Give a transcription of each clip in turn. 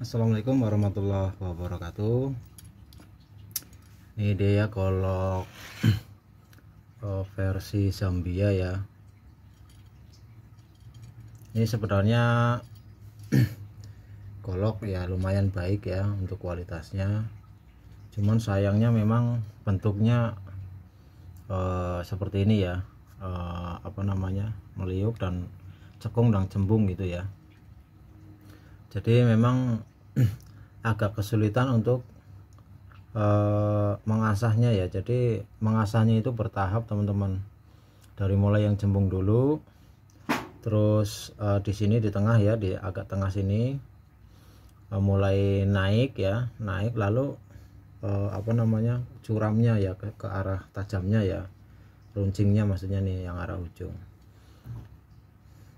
Assalamualaikum warahmatullahi wabarakatuh. Ini dia golok versi Zambia ya. Ini sebenarnya golok ya lumayan baik ya untuk kualitasnya. Cuman sayangnya memang bentuknya seperti ini ya, meliuk dan cekung dan cembung gitu ya. Jadi memang agak kesulitan untuk mengasahnya ya. Jadi mengasahnya itu bertahap teman-teman, dari mulai yang cembung dulu, terus di sini di tengah ya, di agak tengah sini mulai naik ya, naik, lalu curamnya ya ke arah tajamnya ya, runcingnya maksudnya nih yang arah ujung.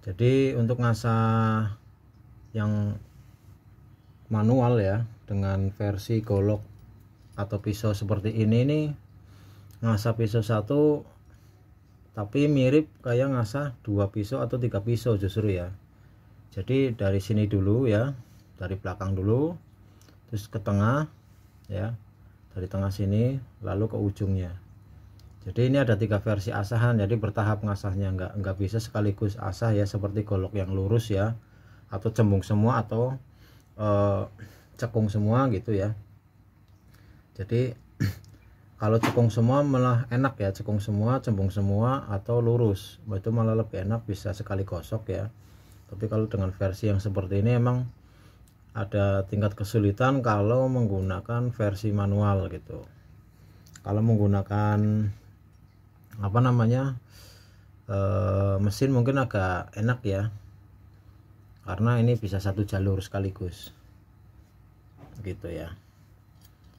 Jadi untuk ngasah yang manual ya dengan versi golok atau pisau seperti ini nih, ngasah pisau satu tapi mirip kayak ngasah dua pisau atau tiga pisau justru ya. Jadi dari sini dulu ya, dari belakang dulu, terus ke tengah ya, dari tengah sini lalu ke ujungnya. Jadi ini ada tiga versi asahan, jadi bertahap ngasahnya, nggak bisa sekaligus asah ya seperti golok yang lurus ya, atau cembung semua atau cekung semua gitu ya. Jadi kalau cekung semua malah enak ya, cekung semua, cembung semua, atau lurus itu malah lebih enak, bisa sekali gosok ya. Tapi kalau dengan versi yang seperti ini emang ada tingkat kesulitan kalau menggunakan versi manual gitu. Kalau menggunakan mesin mungkin agak enak ya, karena ini bisa satu jalur sekaligus gitu ya,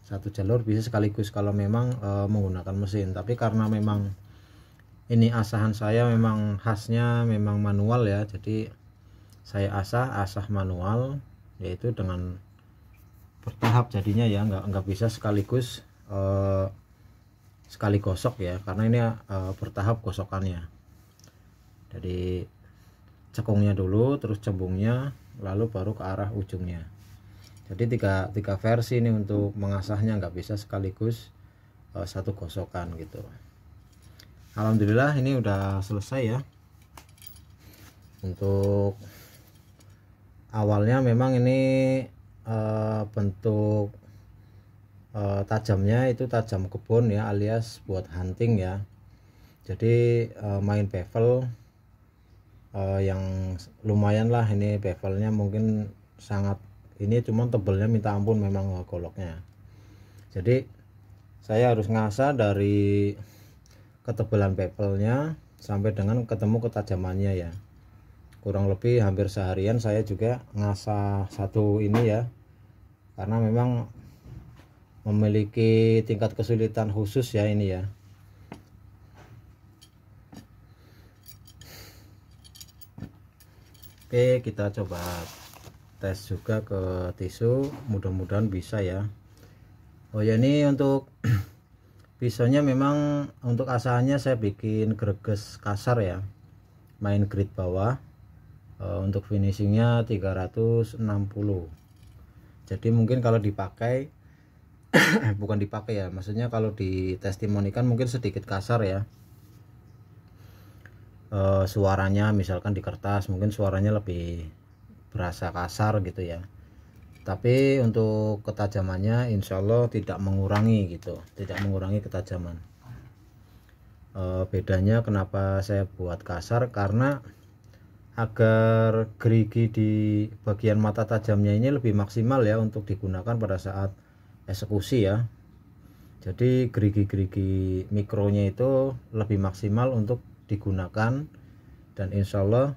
satu jalur bisa sekaligus kalau memang menggunakan mesin. Tapi karena memang ini asahan saya memang khasnya memang manual ya, jadi saya asah manual, yaitu dengan bertahap jadinya ya, nggak bisa sekaligus sekali gosok ya, karena ini bertahap gosokannya. Jadi cekungnya dulu, terus cembungnya, lalu baru ke arah ujungnya. Jadi tiga versi ini untuk mengasahnya, nggak bisa sekaligus satu gosokan gitu. Alhamdulillah ini udah selesai ya. Untuk awalnya memang ini bentuk tajamnya itu tajam kebun ya, alias buat hunting ya. Jadi main bevel yang lumayan lah, ini bevelnya mungkin sangat ini, cuman tebelnya minta ampun memang goloknya. Jadi saya harus ngasah dari ketebalan bevelnya sampai dengan ketemu ketajamannya ya. Kurang lebih hampir seharian saya juga ngasah satu ini ya, karena memang memiliki tingkat kesulitan khusus ya ini ya. Oke, kita coba tes juga ke tisu, mudah-mudahan bisa ya. Oh ya, ini untuk pisaunya memang untuk asahannya saya bikin greges kasar ya, main grit bawah. Untuk finishingnya 360. Jadi mungkin kalau dipakai bukan dipakai ya, maksudnya kalau ditestimonikan mungkin sedikit kasar ya. Suaranya misalkan di kertas mungkin suaranya lebih berasa kasar gitu ya, tapi untuk ketajamannya insya Allah tidak mengurangi gitu, tidak mengurangi ketajaman. Bedanya kenapa saya buat kasar, karena agar gerigi di bagian mata tajamnya ini lebih maksimal ya untuk digunakan pada saat eksekusi ya. Jadi gerigi-gerigi mikronya itu lebih maksimal untuk digunakan, dan insya Allah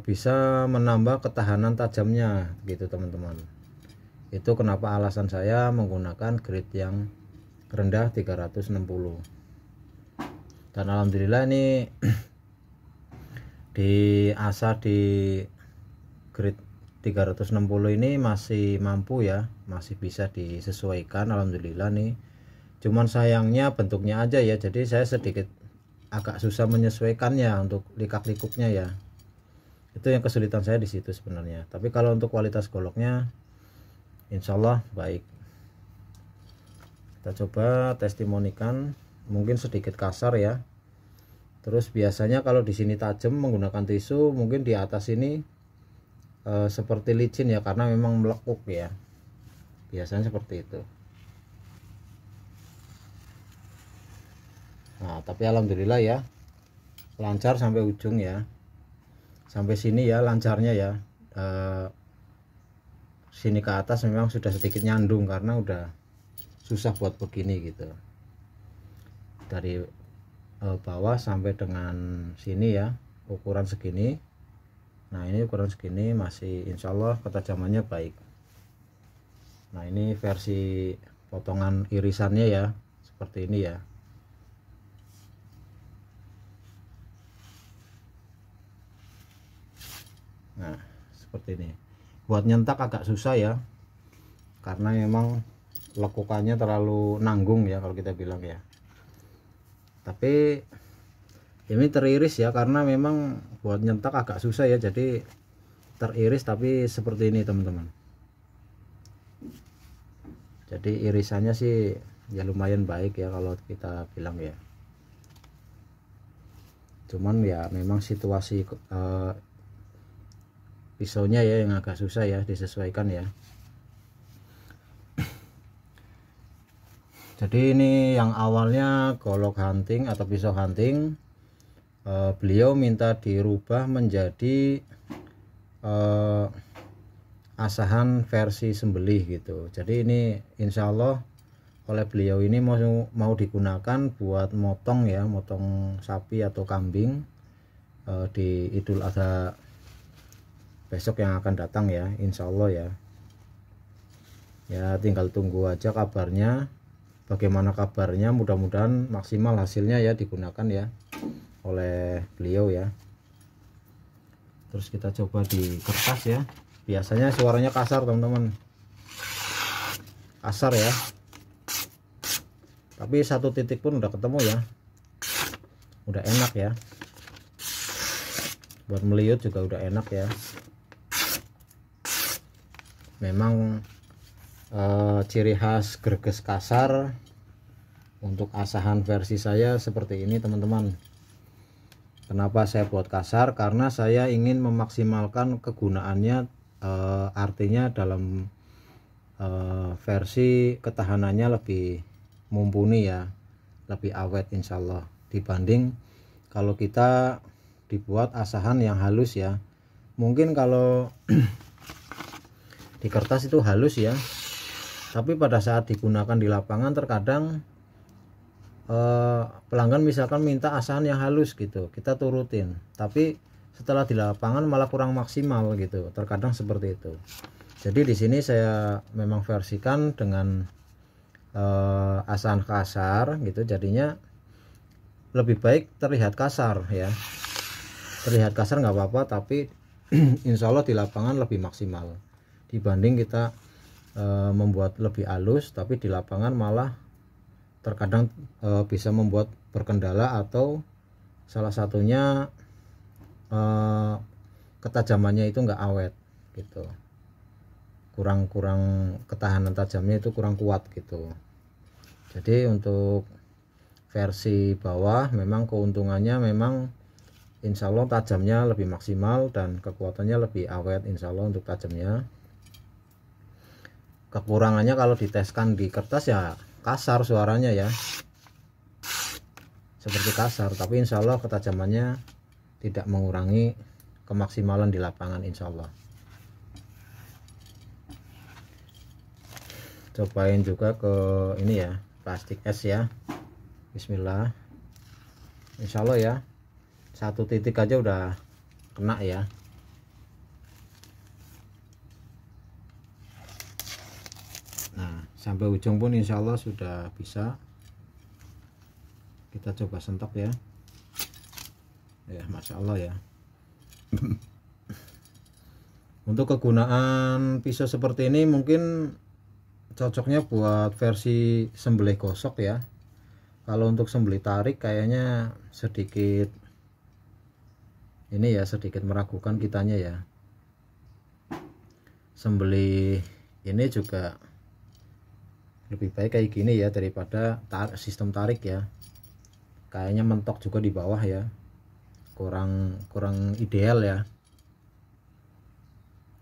bisa menambah ketahanan tajamnya gitu teman-teman. Itu kenapa alasan saya menggunakan grit yang rendah 360. Dan alhamdulillah ini di asah di grit 360 ini masih mampu ya, masih bisa disesuaikan alhamdulillah nih. Cuman sayangnya bentuknya aja ya, jadi saya sedikit agak susah menyesuaikannya untuk likak-likuknya ya. Itu yang kesulitan saya di situ sebenarnya. Tapi kalau untuk kualitas goloknya insya Allah baik. Kita coba testimonikan, mungkin sedikit kasar ya. Terus biasanya kalau di sini tajam menggunakan tisu, mungkin di atas ini seperti licin ya, karena memang melekuk ya. Biasanya seperti itu. Nah, tapi alhamdulillah ya, lancar sampai ujung ya. Sampai sini ya lancarnya ya. Sini ke atas memang sudah sedikit nyandung karena udah susah buat begini gitu. Dari bawah sampai dengan sini ya, ukuran segini. Nah, ini ukuran segini masih insya Allah ketajamannya baik. Nah, ini versi potongan irisannya ya, seperti ini ya. Nah, seperti ini. Buat nyentak agak susah ya, karena memang lekukannya terlalu nanggung ya kalau kita bilang ya. Tapi ini teriris ya, karena memang buat nyentak agak susah ya, jadi teriris tapi seperti ini teman-teman. Jadi irisannya sih ya lumayan baik ya kalau kita bilang ya. Cuman ya memang situasi pisaunya ya yang agak susah ya disesuaikan ya. Jadi ini yang awalnya golok hunting atau pisau hunting, beliau minta dirubah menjadi asahan versi sembelih gitu. Jadi ini insya Allah oleh beliau ini mau digunakan buat motong ya, motong sapi atau kambing di Idul Adha besok yang akan datang ya, insya Allah ya. Ya tinggal tunggu aja kabarnya, bagaimana kabarnya, mudah-mudahan maksimal hasilnya ya digunakan ya oleh beliau ya. Terus kita coba di kertas ya. Biasanya suaranya kasar teman-teman, kasar ya, tapi satu titik pun udah ketemu ya, udah enak ya, buat meliut juga udah enak ya. Memang ciri khas greges kasar untuk asahan versi saya seperti ini teman-teman. Kenapa saya buat kasar? Karena saya ingin memaksimalkan kegunaannya, artinya dalam versi ketahanannya lebih mumpuni ya, lebih awet insya Allah, dibanding kalau kita dibuat asahan yang halus ya. Mungkin kalau di kertas itu halus ya, tapi pada saat digunakan di lapangan terkadang pelanggan misalkan minta asahan yang halus gitu, kita turutin, tapi setelah di lapangan malah kurang maksimal gitu, terkadang seperti itu. Jadi di sini saya memang versikan dengan asahan kasar gitu, jadinya lebih baik terlihat kasar ya, terlihat kasar nggak apa-apa, tapi insya Allah di lapangan lebih maksimal dibanding kita membuat lebih halus tapi di lapangan malah terkadang bisa membuat berkendala, atau salah satunya ketajamannya itu nggak awet gitu, kurang ketahanan tajamnya itu kurang kuat gitu. Jadi untuk versi bawah memang keuntungannya memang insya Allah tajamnya lebih maksimal dan kekuatannya lebih awet insya Allah untuk tajamnya. Kekurangannya kalau diteskan di kertas ya kasar suaranya ya, seperti kasar, tapi insya Allah ketajamannya tidak mengurangi kemaksimalan di lapangan insya Allah. Cobain juga ke ini ya, plastik es ya. Bismillah. Insya Allah ya, satu titik aja udah kena ya. Nah sampai ujung pun insya Allah sudah bisa. Kita coba sentok ya. Ya Masya Allah ya. Untuk kegunaan pisau seperti ini mungkin cocoknya buat versi sembelih gosok ya. Kalau untuk sembelih tarik kayaknya sedikit ini ya sedikit meragukan kitanya ya. Sembelih ini juga lebih baik kayak gini ya daripada sistem tarik ya. Kayaknya mentok juga di bawah ya, kurang ideal ya.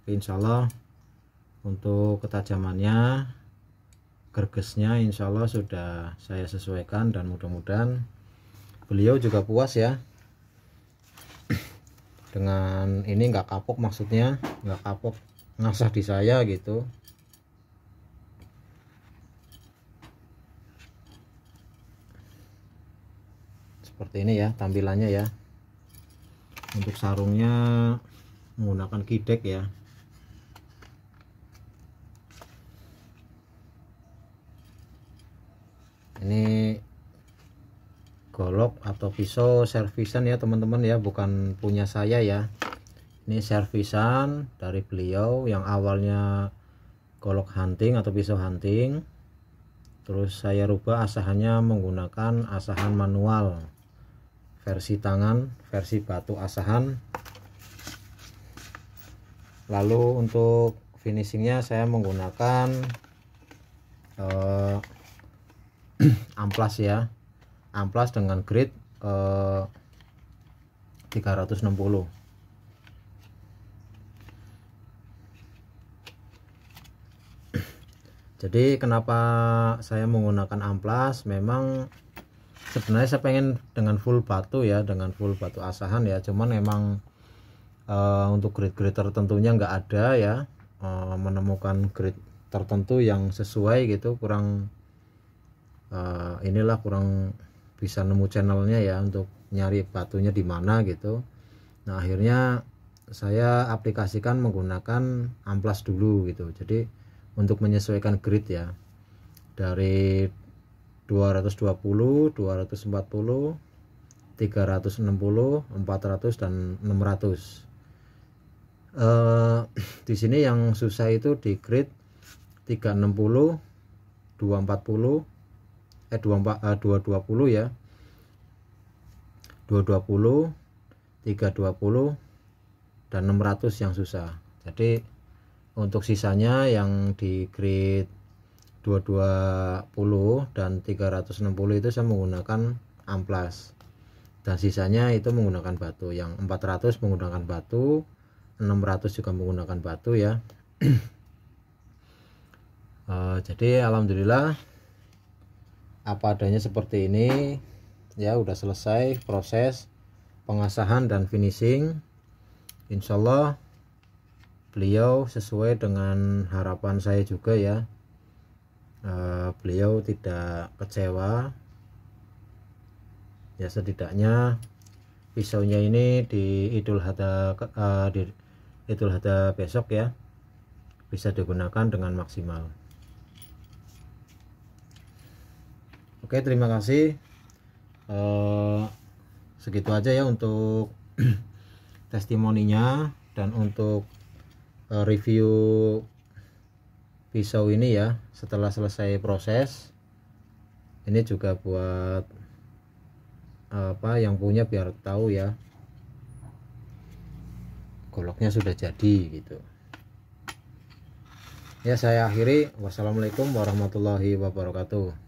Insya Allah untuk ketajamannya, gergesnya insya Allah sudah saya sesuaikan, dan mudah-mudahan beliau juga puas ya dengan ini, nggak kapok, maksudnya nggak kapok ngasah di saya gitu. Seperti ini ya tampilannya ya. Untuk sarungnya menggunakan kidek ya. Ini golok atau pisau servisan ya teman-teman ya, bukan punya saya ya. Ini servisan dari beliau yang awalnya golok hunting atau pisau hunting, terus saya rubah asahannya menggunakan asahan manual versi tangan, versi batu asahan. Lalu untuk finishingnya saya menggunakan amplas ya, amplas dengan grade 360. Jadi kenapa saya menggunakan amplas, memang sebenarnya saya pengen dengan full batu ya, dengan full batu asahan ya, cuman memang untuk grade-grade tertentunya nggak ada ya, menemukan grade tertentu yang sesuai gitu kurang, inilah kurang bisa nemu channelnya ya untuk nyari batunya di mana gitu. Nah akhirnya saya aplikasikan menggunakan amplas dulu gitu. Jadi untuk menyesuaikan grid ya, dari 220, 240, 360, 400 dan 600. Di sini yang susah itu di grid 360, 240, 220 ya, 220, 320 dan 600 yang susah. Jadi untuk sisanya yang di grid 220 dan 360 itu saya menggunakan amplas, dan sisanya itu menggunakan batu. Yang 400 menggunakan batu, 600 juga menggunakan batu ya. Jadi alhamdulillah apa adanya seperti ini ya, udah selesai proses pengasahan dan finishing. Insyaallah beliau sesuai dengan harapan saya juga ya. Beliau tidak kecewa ya, setidaknya pisaunya ini di Idul Adha besok ya bisa digunakan dengan maksimal. Oke, terima kasih. Segitu aja ya untuk testimoninya dan untuk review pisau ini ya setelah selesai proses. Ini juga buat yang punya biar tahu ya, goloknya sudah jadi gitu ya. Saya akhiri, wassalamualaikum warahmatullahi wabarakatuh.